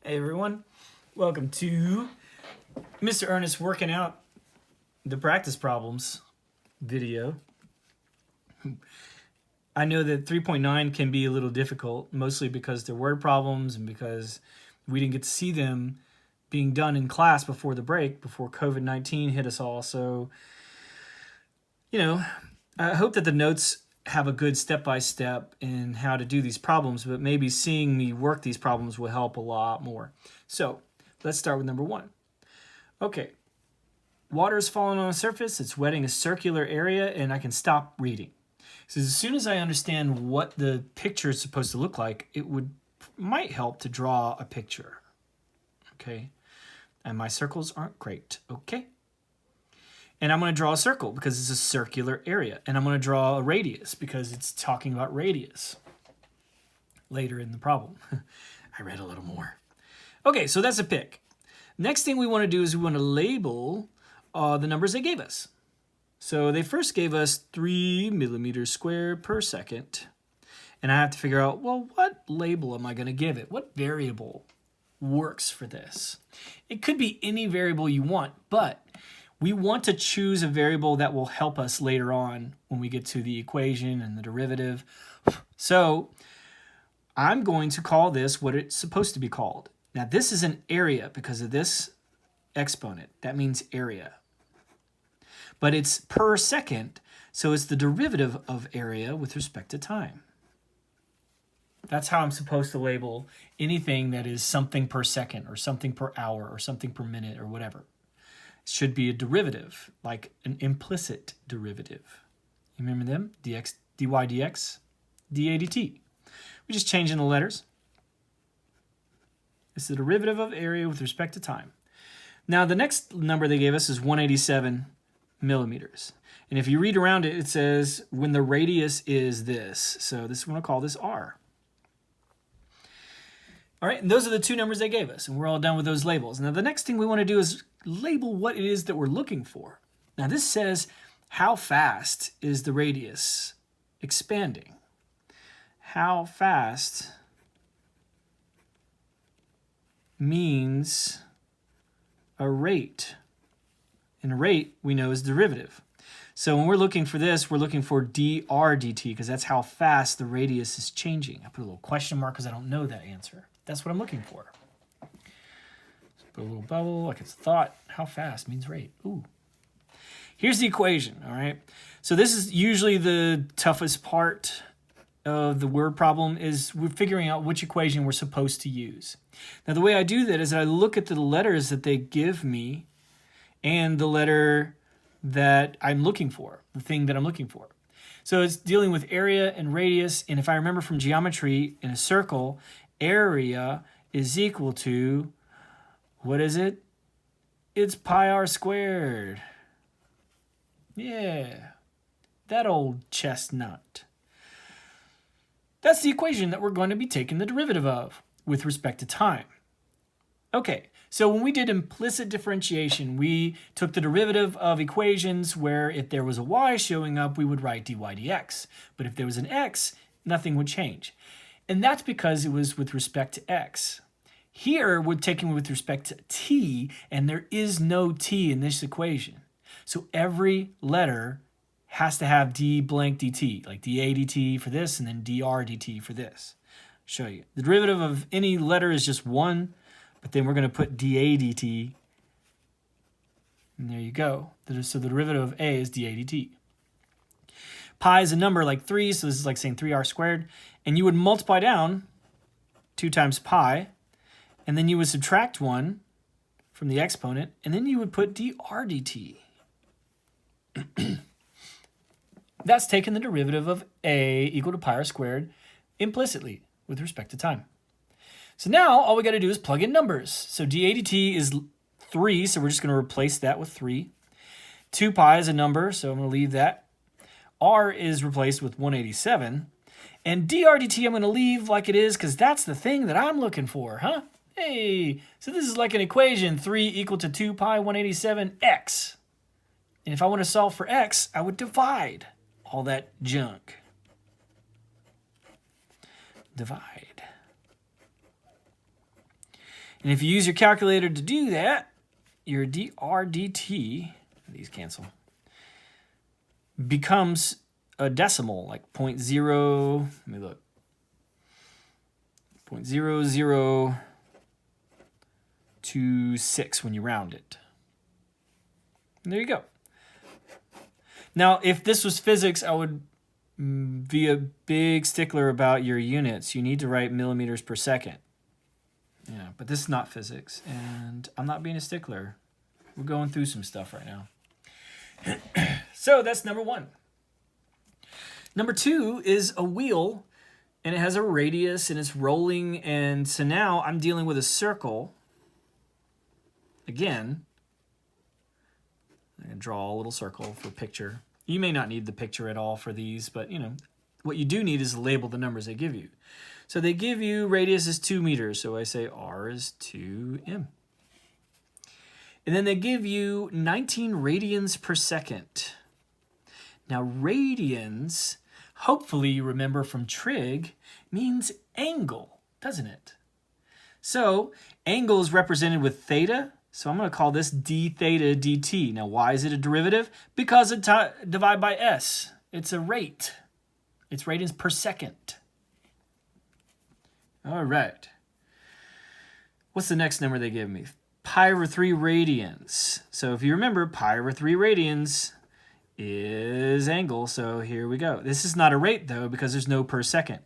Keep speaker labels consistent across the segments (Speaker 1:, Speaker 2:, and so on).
Speaker 1: Hey everyone, welcome to Mr. Ernest working out the practice problems video. I know that 3.9 can be a little difficult, mostly because they're word problems and because we didn't get to see them being done in class before the break, before COVID-19 hit us all. So, I hope that the notes have a good step-by-step in how to do these problems, but maybe seeing me work these problems will help a lot more. So let's start with number 1. Okay, water is falling on a surface, it's wetting a circular area, and I can stop reading. So as soon as I understand what the picture is supposed to look like, it might help to draw a picture. Okay, and my circles aren't great. Okay. And I'm going to draw a circle because it's a circular area. And I'm going to draw a radius because it's talking about radius later in the problem. I read a little more. Okay, so that's a pick. Next thing we want to do is we want to label the numbers they gave us. So they first gave us 3 millimeters squared per second. And I have to figure out, well, what label am I going to give it? What variable works for this? It could be any variable you want, but we want to choose a variable that will help us later on when we get to the equation and the derivative. So I'm going to call this what it's supposed to be called. Now this is an area because of this exponent. That means area. But it's per second, so it's the derivative of area with respect to time. That's how I'm supposed to label anything that is something per second or something per hour or something per minute or whatever. Should be a derivative, like an implicit derivative. You remember them? dx, dy dx, dA dt. We're just changing the letters. It's the derivative of area with respect to time. Now the next number they gave us is 187 millimeters. And if you read around it, it says when the radius is this. So this is what I'll call this r. All right, and those are the two numbers they gave us, and we're all done with those labels. Now the next thing we want to do is label what it is that we're looking for. Now this says how fast is the radius expanding? How fast means a rate. And a rate we know is derivative. So when we're looking for this, we're looking for dr dt because that's how fast the radius is changing. I put a little question mark because I don't know that answer. That's what I'm looking for. Put a little bubble like it's a thought. How fast means rate. Ooh. Here's the equation, all right? So this is usually the toughest part of the word problem is we're figuring out which equation we're supposed to use. Now the way I do that is I look at the letters that they give me and the letter that I'm looking for, the thing that I'm looking for. So it's dealing with area and radius, and if I remember from geometry, in a circle, area is equal to, what is it? It's pi r squared. Yeah, that old chestnut. That's the equation that we're going to be taking the derivative of with respect to time. Okay, so when we did implicit differentiation, we took the derivative of equations where if there was a y showing up, we would write dy dx. But if there was an x, nothing would change. And that's because it was with respect to x. Here, we're taking with respect to t, and there is no t in this equation. So every letter has to have d blank dt, like dA dt for this, and then dr dt for this. I'll show you. The derivative of any letter is just 1, but then we're going to put dA dt, and there you go. So the derivative of a is dA dt. Pi is a number like 3, so this is like saying 3r squared. And you would multiply down 2 times pi, and then you would subtract 1 from the exponent, and then you would put dr dt. That's taking the derivative of a equal to pi r squared implicitly with respect to time. So now all we got to do is plug in numbers. So dA dt is 3, so we're just going to replace that with 3. 2 pi is a number, so I'm going to leave that. R is replaced with 187. And dr dt I'm going to leave like it is because that's the thing that I'm looking for, huh? Hey, so this is like an equation, 3 equal to 2 pi 187 x. And if I want to solve for x, I would divide all that junk. Divide. And if you use your calculator to do that, your dr dt, these cancel, becomes a decimal, like 0.0, let me look, 0.0026 when you round it. And there you go. Now, if this was physics, I would be a big stickler about your units. You need to write millimeters per second. Yeah, but this is not physics, and I'm not being a stickler. We're going through some stuff right now. So that's number 1. Number 2 is a wheel, and it has a radius, and it's rolling, and so now I'm dealing with a circle. Again, I'm going to draw a little circle for picture. You may not need the picture at all for these, but you know, what you do need is to label the numbers they give you. So they give you radius is 2 meters, so I say r is 2m. And then they give you 19 radians per second. Now radians, hopefully you remember from trig, means angle, doesn't it? So angle is represented with theta, so I'm going to call this d theta dt. Now why is it a derivative? Because it divided by s. It's a rate. It's radians per second. All right. What's the next number they give me? Pi over 3 radians. So if you remember, pi over 3 radians is angle. So here we go. This is not a rate, though, because there's no per second,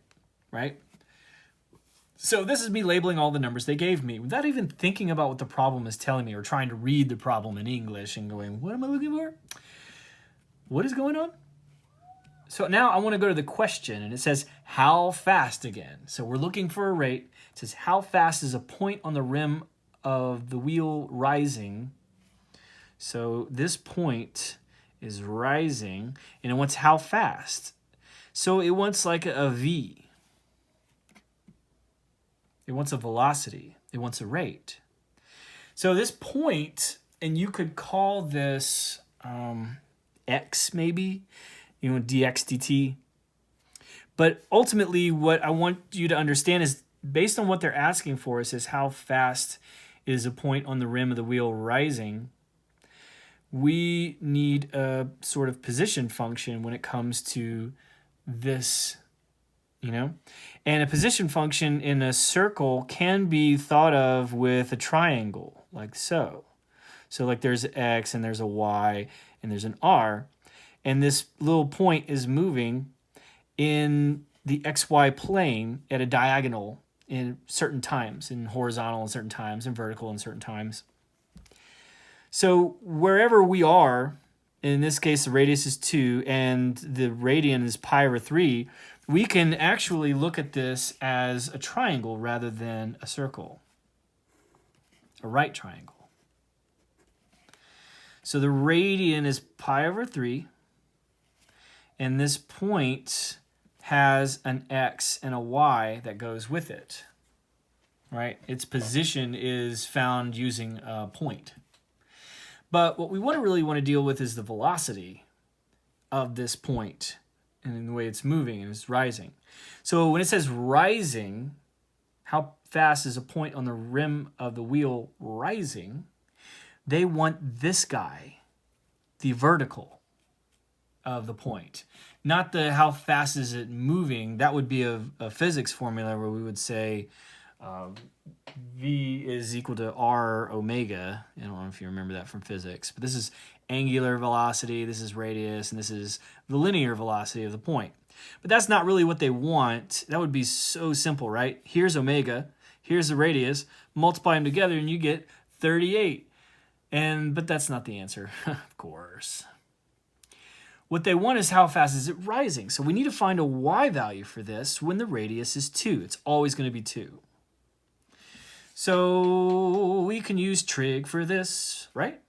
Speaker 1: right? So this is me labeling all the numbers they gave me without even thinking about what the problem is telling me or trying to read the problem in English and going, what am I looking for? What is going on? So now I want to go to the question, and it says, how fast again? So we're looking for a rate. It says, how fast is a point on the rim of the wheel rising? So this point is rising, and it wants how fast? So it wants like a v. It wants a velocity. It wants a rate. So this point, and you could call this x maybe, you know, dx dt. But ultimately what I want you to understand is based on what they're asking for, it says how fast is a point on the rim of the wheel rising. We need a sort of position function when it comes to this, you know? And a position function in a circle can be thought of with a triangle, like so. So like there's an x and there's a y and there's an r. And this little point is moving in the xy plane at a diagonal in certain times, in horizontal in certain times, and vertical in certain times. So wherever we are, in this case the radius is 2 and the radian is pi over 3, we can actually look at this as a triangle rather than a circle, a right triangle. So the radian is pi over 3, and this point has an x and a y that goes with it, right? Its position is found using a point. But what we really want to deal with is the velocity of this point and the way it's moving and it's rising. So when it says rising, how fast is a point on the rim of the wheel rising? They want this guy, the vertical of the point. Not the how fast is it moving. That would be a physics formula where we would say V is equal to R omega. I don't know if you remember that from physics, but this is angular velocity, this is radius, and this is the linear velocity of the point. But that's not really what they want. That would be so simple, right? Here's omega, here's the radius, multiply them together and you get 38. But that's not the answer, of course. What they want is how fast is it rising. So we need to find a y value for this when the radius is 2. It's always going to be 2. So we can use trig for this, right?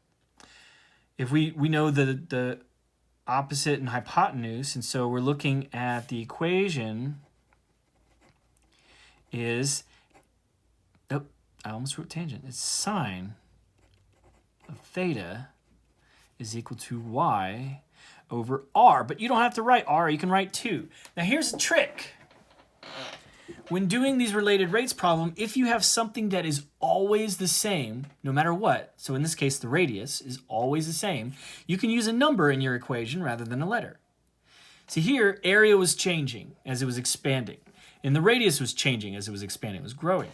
Speaker 1: If we know the opposite and hypotenuse, and so we're looking at the equation is, oh, I almost wrote tangent. It's sine of theta is equal to y over r. But you don't have to write r, you can write 2. Now here's the trick. when doing these related rates problem, if you have something that is always the same, no matter what, so in this case the radius is always the same, you can use a number in your equation rather than a letter. See here, area was changing as it was expanding, and the radius was changing as it was expanding, it was growing.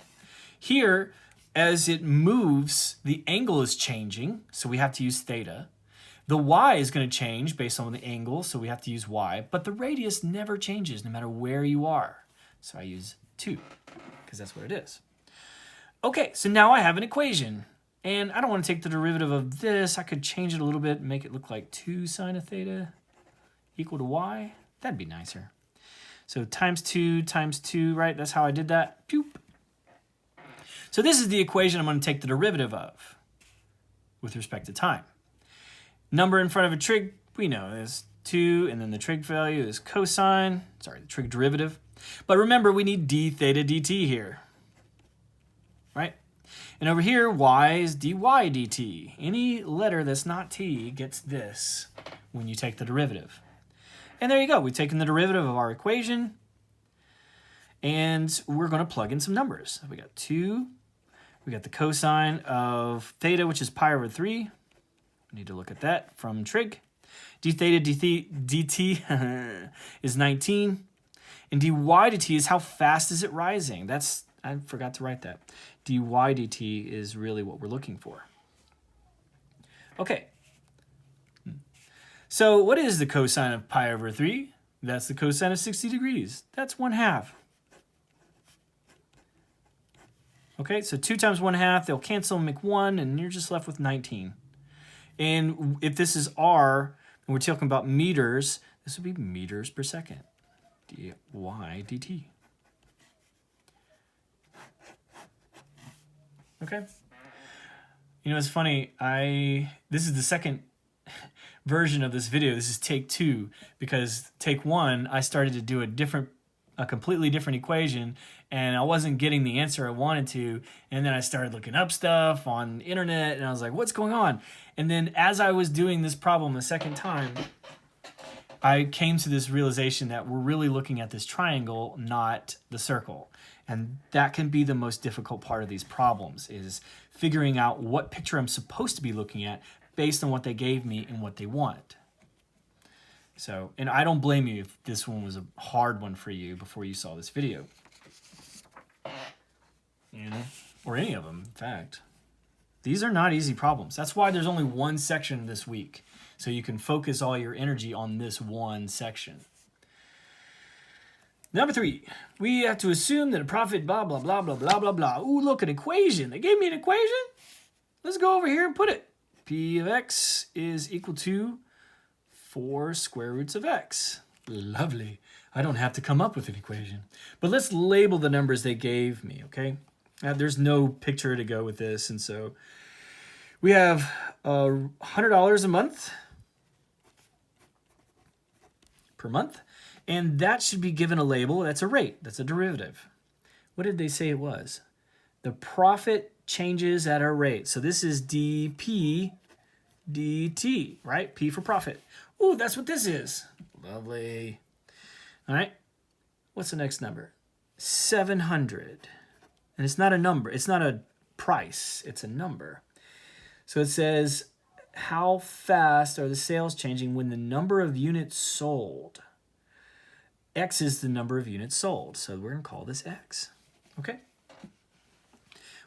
Speaker 1: Here, as it moves, the angle is changing, so we have to use theta. The y is going to change based on the angle, so we have to use y, but the radius never changes no matter where you are. So I use 2, because that's what it is. Okay, so now I have an equation, and I don't want to take the derivative of this. I could change it a little bit and make it look like 2 sine of theta equal to y. That'd be nicer. So times 2, right? That's how I did that. Pew. So this is the equation I'm going to take the derivative of with respect to time. Number in front of a trig, we know is 2, and then the trig value is cosine, the trig derivative. But remember, we need d theta dt here, right? And over here, y is dy dt. Any letter that's not t gets this when you take the derivative. And there you go. We've taken the derivative of our equation, and we're going to plug in some numbers. We got 2. We got the cosine of theta, which is pi over 3. We need to look at that from trig. D theta dt is 19. And dy dt is how fast is it rising. I forgot to write that. Dy dt is really what we're looking for. Okay. So what is the cosine of pi over 3? That's the cosine of 60 degrees. That's 1/2. Okay, so 2 times 1/2, they'll cancel and make 1, and you're just left with 19. And if this is r, and we're talking about meters, this would be meters per second. Dy dt. Okay. You know, it's funny. This is the second version of this video. This is take 2, because take 1, I started to do a completely different equation, and I wasn't getting the answer I wanted to, and then I started looking up stuff on the internet, and I was like, what's going on? And then as I was doing this problem the second time, I came to this realization that we're really looking at this triangle, not the circle. And that can be the most difficult part of these problems, is figuring out what picture I'm supposed to be looking at based on what they gave me and what they want. So, and I don't blame you if this one was a hard one for you before you saw this video. You know, or any of them, in fact. These are not easy problems. That's why there's only one section this week, so you can focus all your energy on this one section. Number 3, we have to assume that a profit blah, blah, blah, blah, blah, blah, blah. Ooh, look, an equation. They gave me an equation. Let's go over here and put it. P of x is equal to 4 square roots of x. Lovely. I don't have to come up with an equation. But let's label the numbers they gave me, okay? There's no picture to go with this, and so we have $100 a month per month, and that should be given a label. That's a rate. That's a derivative. What did they say it was? The profit changes at a rate. So this is dp dt, right? P for profit. Ooh, that's what this is. Lovely. All right. What's the next number? 700. And it's not a number. It's not a price. It's a number. So it says, how fast are the sales changing when the number of units sold? X is the number of units sold. So we're going to call this X. Okay.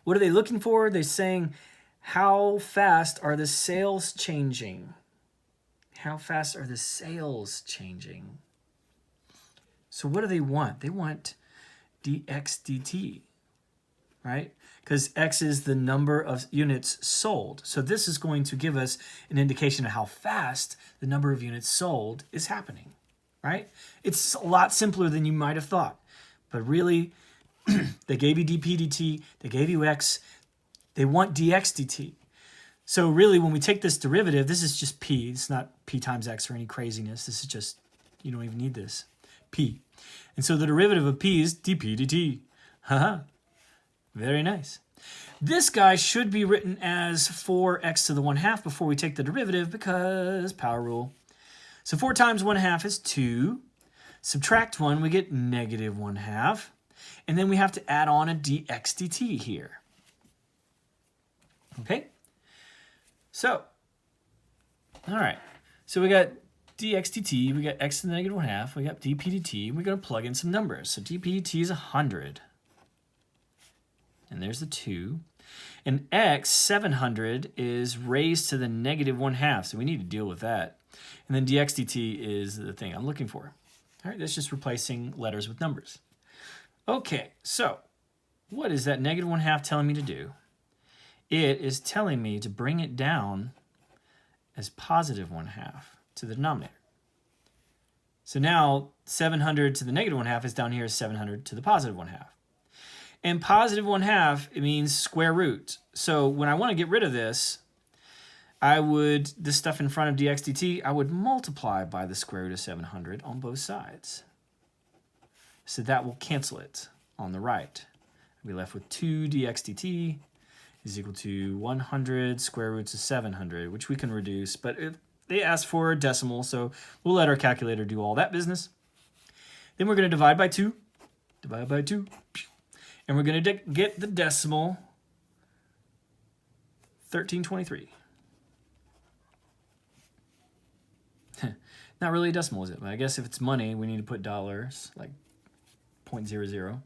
Speaker 1: What are they looking for? They're saying, how fast are the sales changing? How fast are the sales changing? So what do they want? They want dx dt, right? Because X is the number of units sold. So this is going to give us an indication of how fast the number of units sold is happening, right? It's a lot simpler than you might have thought. But really, they gave you dp dt, they gave you X, they want dx dt. So really, when we take this derivative, this is just P. It's not P times X or any craziness. This is just, you don't even need this. P. And so the derivative of P is dp dt. Haha. Very nice. This guy should be written as 4x to the 1/2 before we take the derivative, because power rule. So 4 times 1/2 is 2. Subtract 1, we get negative 1/2. And then we have to add on a dx dt here. Okay? So, all right. So we got dx dt, we got x to the negative 1/2, we got dp dt, we're going to plug in some numbers. So dp dt is 100. And there's the 2. And x, 700, is raised to the negative 1/2, so we need to deal with that. And then dx dt is the thing I'm looking for. All right, that's just replacing letters with numbers. Okay, so what is that negative 1/2 telling me to do? It is telling me to bring it down as positive 1/2 to the denominator. So now 700 to the negative 1/2 is down here as 700 to the positive 1/2. And positive 1/2, it means square root. So when I want to get rid of this, this stuff in front of dx dt, I would multiply by the square root of 700 on both sides. So that will cancel it on the right. I'll be left with 2 dx dt is equal to 100 square roots of 700, which we can reduce, but they asked for a decimal, so we'll let our calculator do all that business. Then we're going to divide by 2, and we're going to get the decimal 1323. Not really a decimal, is it? But I guess if it's money, we need to put dollars, like 0.00.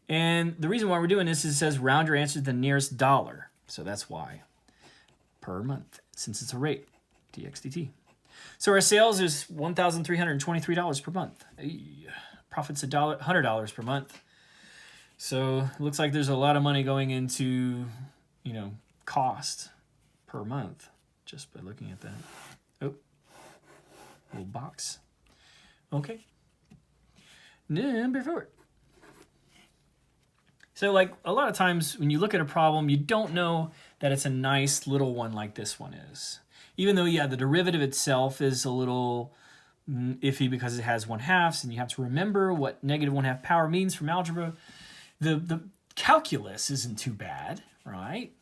Speaker 1: And the reason why we're doing this is it says round your answer to the nearest dollar. So that's why. Per month, since it's a rate, dx dt. So our sales is $1,323 per month. Profit's $100 per month. So it looks like there's a lot of money going into, cost per month just by looking at that. Oh, little box. Okay. Number 4. So like a lot of times when you look at a problem, you don't know that it's a nice little one like this one is. Even though, yeah, the derivative itself is a little iffy because it has 1/2, and you have to remember what negative 1/2 power means from algebra. The calculus isn't too bad, right?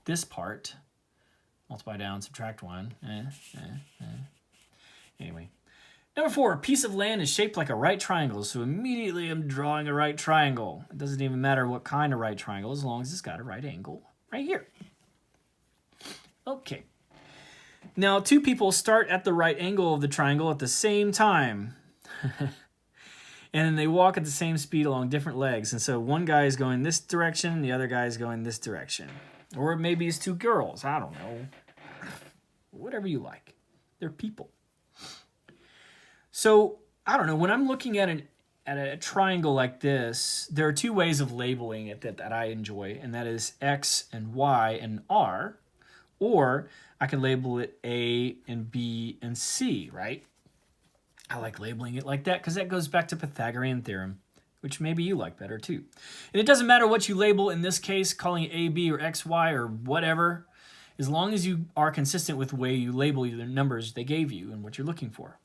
Speaker 1: This part, multiply down, subtract 1. Anyway. Number 4, a piece of land is shaped like a right triangle, so immediately I'm drawing a right triangle. It doesn't even matter what kind of right triangle, as long as it's got a right angle right here. Okay. Now, 2 people start at the right angle of the triangle at the same time. And they walk at the same speed along different legs. And so one guy is going this direction, the other guy is going this direction. Or maybe it's 2 girls. I don't know. Whatever you like. They're people. So, I don't know, when I'm looking at a triangle like this, there are 2 ways of labeling it that I enjoy, and that is X and Y and R, or I can label it A and B and C, right? I like labeling it like that because that goes back to Pythagorean theorem, which maybe you like better too. And it doesn't matter what you label in this case, calling it A, B, or X, Y, or whatever, as long as you are consistent with the way you label the numbers they gave you and what you're looking for.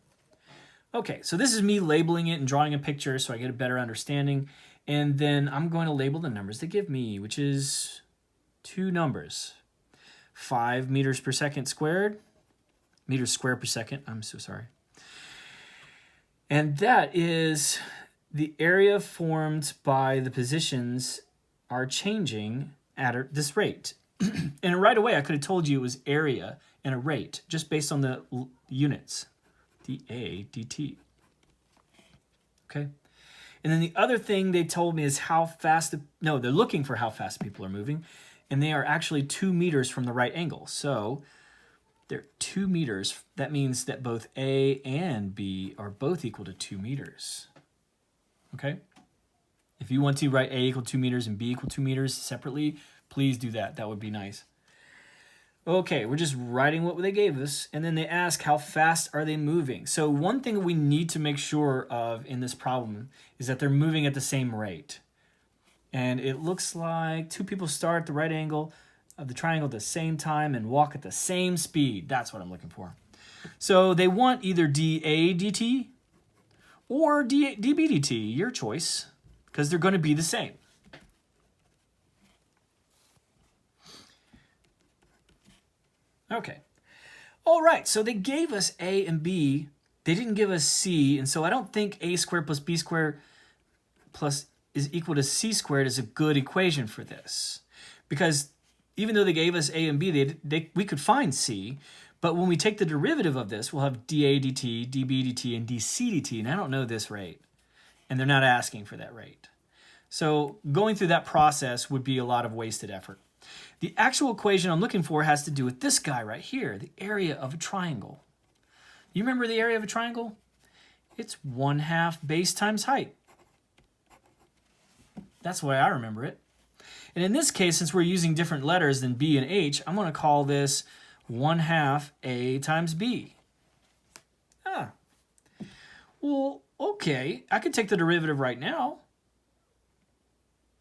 Speaker 1: Okay, so this is me labeling it and drawing a picture so I get a better understanding. And then I'm going to label the numbers they give me, which is 2 numbers. 5 meters per second squared. Meters squared per second, I'm so sorry. And that is the area formed by the positions are changing at this rate. And right away, I could have told you it was area and a rate, just based on the units. dA dt. Okay? And then the other thing they told me is how fast, they're looking for how fast people are moving, and they are actually 2 meters from the right angle. So they're 2 meters. That means that both A and B are both equal to 2 meters. Okay? If you want to write A equal 2 meters and B equal 2 meters separately, please do that. That would be nice. Okay, we're just writing what they gave us, and then they ask how fast are they moving. So one thing we need to make sure of in this problem is that they're moving at the same rate. And it looks like 2 people start at the right angle of the triangle at the same time and walk at the same speed. That's what I'm looking for. So they want either dA dt or dB dt, your choice, because they're going to be the same. Okay. All right, so they gave us A and B. They didn't give us C, and so I don't think A squared plus B squared plus is equal to c squared is a good equation for this. Because even though they gave us a and b, we could find c, but when we take the derivative of this, we'll have dA dt, dB dt, and dC dt, and I don't know this rate, and they're not asking for that rate. So going through that process would be a lot of wasted effort. The actual equation I'm looking for has to do with this guy right here, the area of a triangle. You remember the area of a triangle? It's 1/2 base times height. That's the way I remember it. And in this case, since we're using different letters than B and H, I'm going to call this 1/2 A times B. Well, okay. I could take the derivative right now.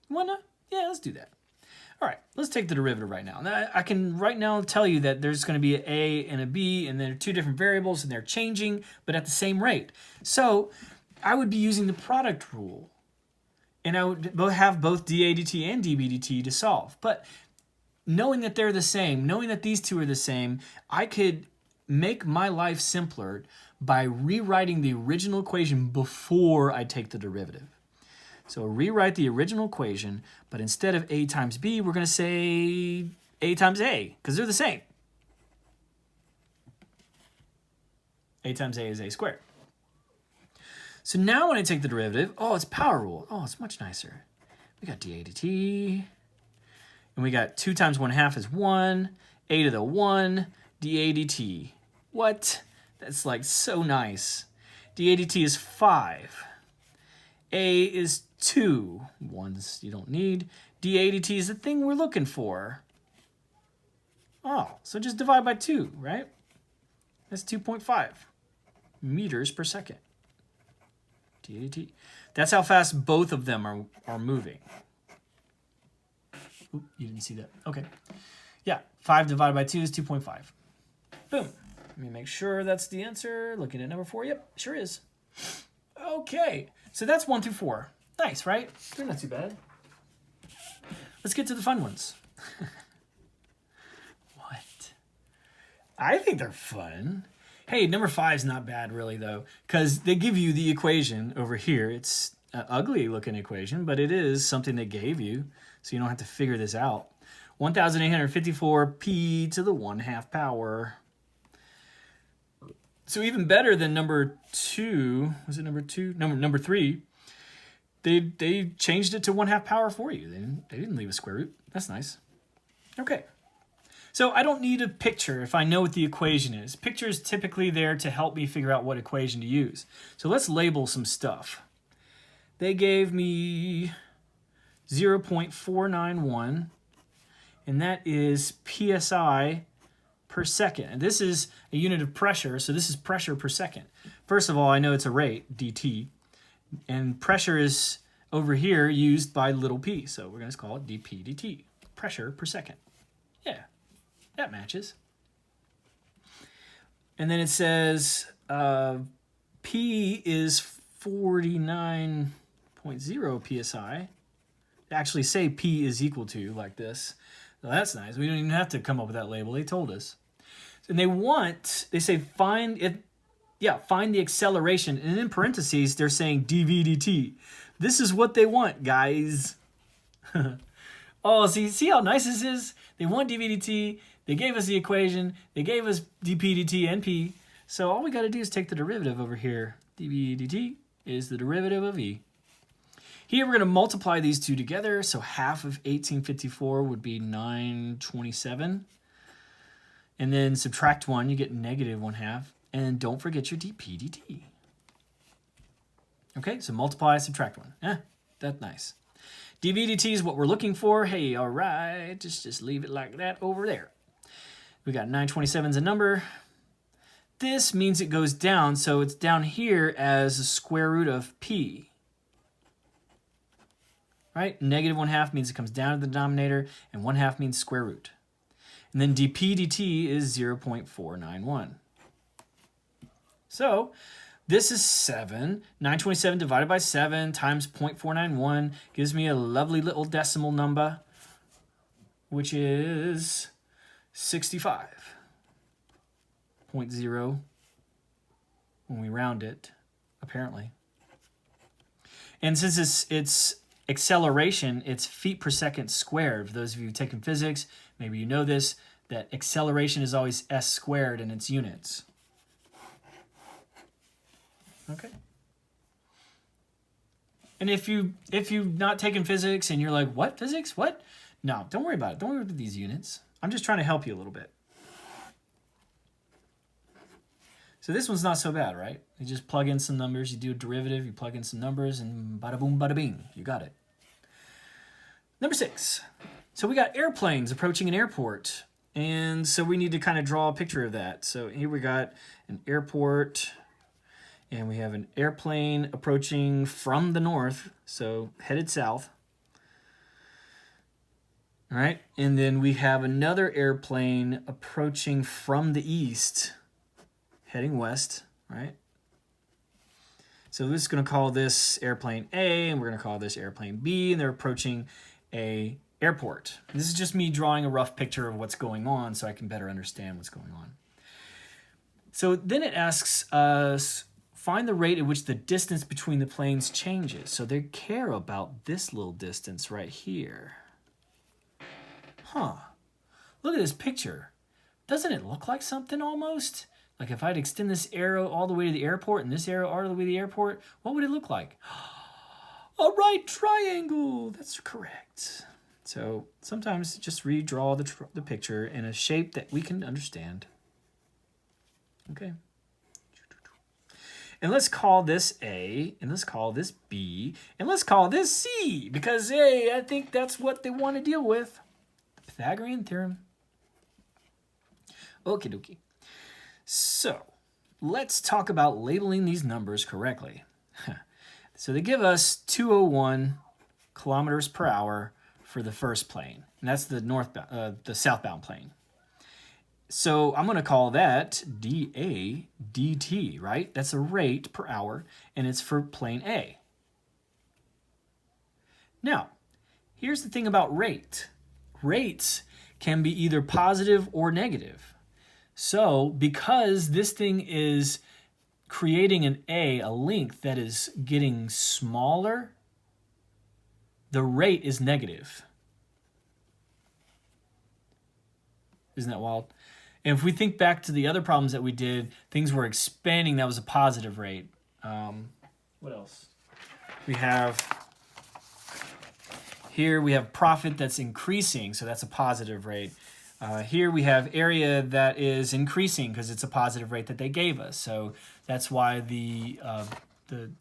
Speaker 1: Wanna? Yeah, let's do that. All right, let's take the derivative right now. Now, I can right now tell you that there's going to be an A and a B, and they're two different variables, and they're changing, but at the same rate. So I would be using the product rule, and I would have both dA dt and dB dt to solve. But knowing that they're the same, knowing that these two are the same, I could make my life simpler by rewriting the original equation before I take the derivative. So rewrite the original equation, but instead of A times B, we're going to say A times A, because they're the same. A times A is A squared. So now when I take the derivative, oh, it's power rule. Oh, it's much nicer. We got dA dt, and we got 2 times 1/2 is 1, a to the 1, dA dt. What? That's like so nice. dA dt is 5. A is 2. Ones you don't need. dA dt is the thing we're looking for. Oh, so just divide by 2, right? That's 2.5 meters per second. dA dt. That's how fast both of them are moving. Oop, you didn't see that. Okay. Yeah, 5 divided by 2 is 2.5. Boom. Let me make sure that's the answer. Looking at number 4. Yep, sure is. Okay, so that's 1 through 4. Nice, right? They're not too bad. Let's get to the fun ones. What? I think they're fun. Hey, number 5 is not bad really though, because they give you the equation over here. It's an ugly looking equation, but it is something they gave you, so you don't have to figure this out. 1,854 p to the 1/2 power. So even better than number 2, was it number 2? Number 3, they changed it to 1/2 power for you. They didn't leave a square root. That's nice. Okay. So I don't need a picture if I know what the equation is. Picture is typically there to help me figure out what equation to use. So let's label some stuff. They gave me 0.491, and that is PSI per second. And this is a unit of pressure, so this is pressure per second. First of all, I know it's a rate, dt, and pressure is over here used by little p, so we're going to call it dP dt, pressure per second. Yeah, that matches. And then it says P is 49.0 psi. They actually say P is equal to, like this. So that's nice. We don't even have to come up with that label. They told us. And they say find the acceleration. And in parentheses, they're saying dV dt. This is what they want, guys. Oh, see how nice this is? They want dV dt. They gave us the equation. They gave us dP dt and P. So all we got to do is take the derivative over here. dV dt is the derivative of E. Here we're going to multiply these two together. So half of 1854 would be 927. And then subtract 1, you get negative 1/2. And don't forget your dP dt. Okay, so multiply, subtract 1. That's nice. dV dt is what we're looking for. Hey, all right, just leave it like that over there. We got 927 is a number. This means it goes down, so it's down here as a square root of P. Right? Negative 1/2 means it comes down to the denominator, and 1/2 means square root. And then dP dt is 0.491. So this is 7. 927 divided by 7 times 0.491 gives me a lovely little decimal number, which is 65.0 when we round it, apparently. And since it's acceleration, it's feet per second squared. For those of you who've taken physics, maybe you know this, that acceleration is always s squared in its units. Okay. And if you've not taken physics and you're like, what, physics? What? No, don't worry about it. Don't worry about these units. I'm just trying to help you a little bit. So this one's not so bad, right? You just plug in some numbers, you do a derivative, you plug in some numbers, and bada boom, bada bing, you got it. Number 6. So we got airplanes approaching an airport. And so we need to kind of draw a picture of that. So here we got an airport, and we have an airplane approaching from the north, so headed south. All right, and then we have another airplane approaching from the east, heading west, right? So this is going to call this airplane A, and we're going to call this airplane B, and they're approaching a airport. This is just me drawing a rough picture of what's going on so I can better understand what's going on. So then it asks us, find the rate at which the distance between the planes changes. So they care about this little distance right here. Huh. Look at this picture. Doesn't it look like something almost? Like if I'd extend this arrow all the way to the airport and this arrow all the way to the airport, what would it look like? A right triangle. That's correct. So sometimes just redraw the picture in a shape that we can understand. Okay. And let's call this A, and let's call this B, and let's call this C, because hey, I think that's what they want to deal with. The Pythagorean theorem. Okie dokie. So let's talk about labeling these numbers correctly. So they give us 201 kilometers per hour for the first plane, and that's the southbound plane. So I'm going to call that dA dt, right? That's a rate per hour, and it's for plane A. Now, here's the thing about rate. Rates can be either positive or negative. So because this thing is creating an A, a length that is getting smaller, the rate is negative. Isn't that wild? And if we think back to the other problems that we did, things were expanding, that was a positive rate. What else? We have, here we have profit that's increasing, so that's a positive rate. Here we have area that is increasing because it's a positive rate that they gave us. So that's why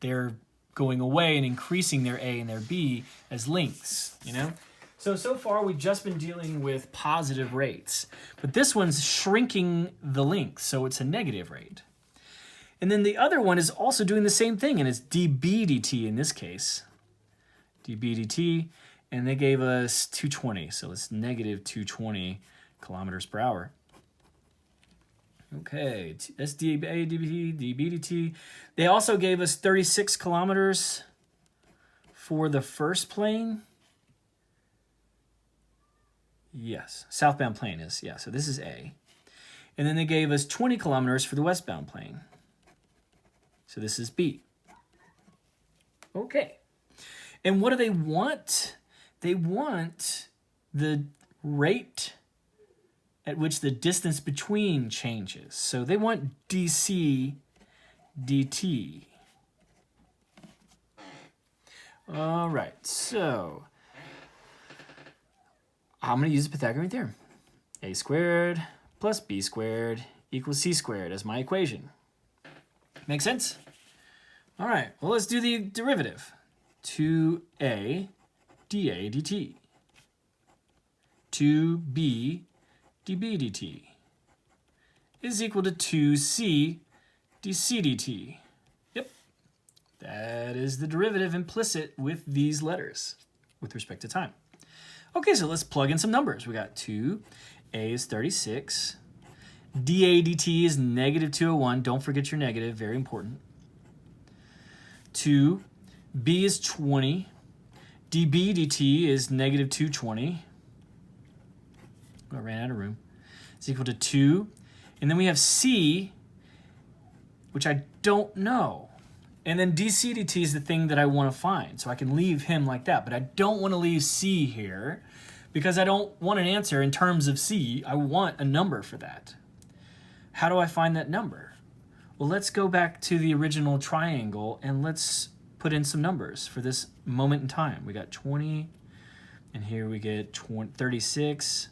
Speaker 1: they're going away and increasing their A and their B as lengths, you know? So far we've just been dealing with positive rates, but this one's shrinking the length, so it's a negative rate. And then the other one is also doing the same thing, and it's dB dt in this case. dB dt, and they gave us 220, so it's negative 220 kilometers per hour. Okay, that's dB dt. They also gave us 36 kilometers for the first plane. Yes, southbound plane is, yeah, so this is A. And then they gave us 20 kilometers for the westbound plane. So this is B. Okay. And what do they want? They want the rate at which the distance between changes. So they want dC dt. All right, so I'm going to use the Pythagorean theorem. A squared plus B squared equals C squared as my equation. Make sense? All right, well, let's do the derivative. 2A dA dt. 2B dB dt is equal to 2C dC dt. Yep, that is the derivative implicit with these letters with respect to time. Okay, so let's plug in some numbers. We got 2, A is 36, dA dt is negative 201. Don't forget your negative, very important. 2, B is 20, dB dt is negative 220. I ran out of room. It's equal to 2. And then we have C, which I don't know. And then dc dt is the thing that I want to find. So I can leave him like that, but I don't want to leave c here because I don't want an answer in terms of c. I want a number for that. How do I find that number? Well, let's go back to the original triangle and let's put in some numbers for this moment in time. We got 20, and here we get 36.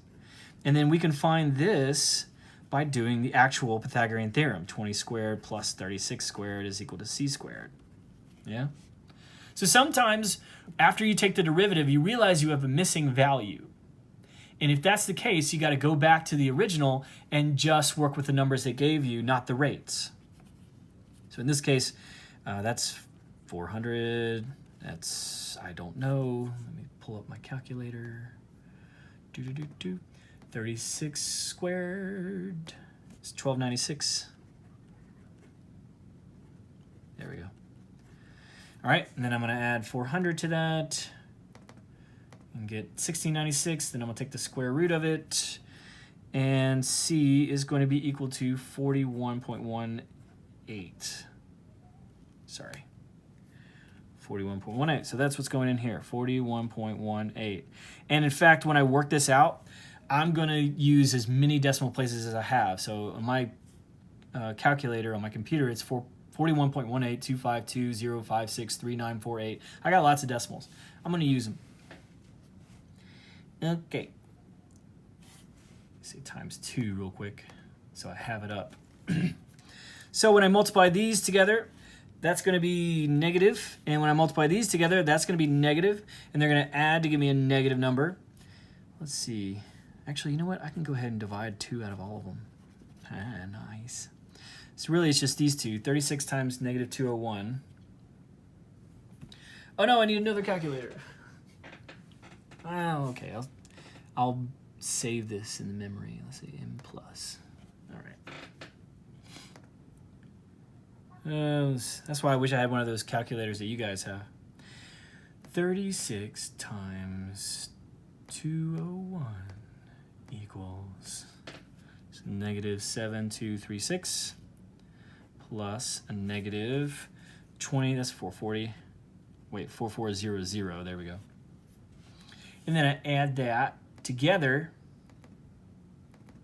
Speaker 1: And then we can find this by doing the actual Pythagorean theorem. 20 squared plus 36 squared is equal to c squared. Yeah? So sometimes after you take the derivative, you realize you have a missing value. And if that's the case, you got to go back to the original and just work with the numbers they gave you, not the rates. So in this case, that's 400. That's, I don't know. Let me pull up my calculator. 36 squared is 1296. There we go. All right, and then I'm going to add 400 to that and get 1696. Then I'm going to take the square root of it, and C is going to be equal to 41.18. Sorry. 41.18. So that's what's going in here, 41.18. And in fact, when I work this out, I'm going to use as many decimal places as I have. So on my calculator on my computer, it's 41.18252.0563948. I got lots of decimals. I'm going to use them. Okay. Let's see, times 2 real quick so I have it up. So when I multiply these together, that's going to be negative, and when I multiply these together, that's going to be negative, and they're going to add to give me a negative number. Let's see. Actually, you know what? I can go ahead and divide 2 out of all of them. Nice. So really, it's just these two. 36 times negative 201. Oh no, I need another calculator. Oh, okay. I'll save this in the memory. Let's say m plus. All right. That's why I wish I had one of those calculators that you guys have. 36 times 201 equals negative 7236 plus a negative 20, that's 440. Wait, 4400, there we go. And then I add that together,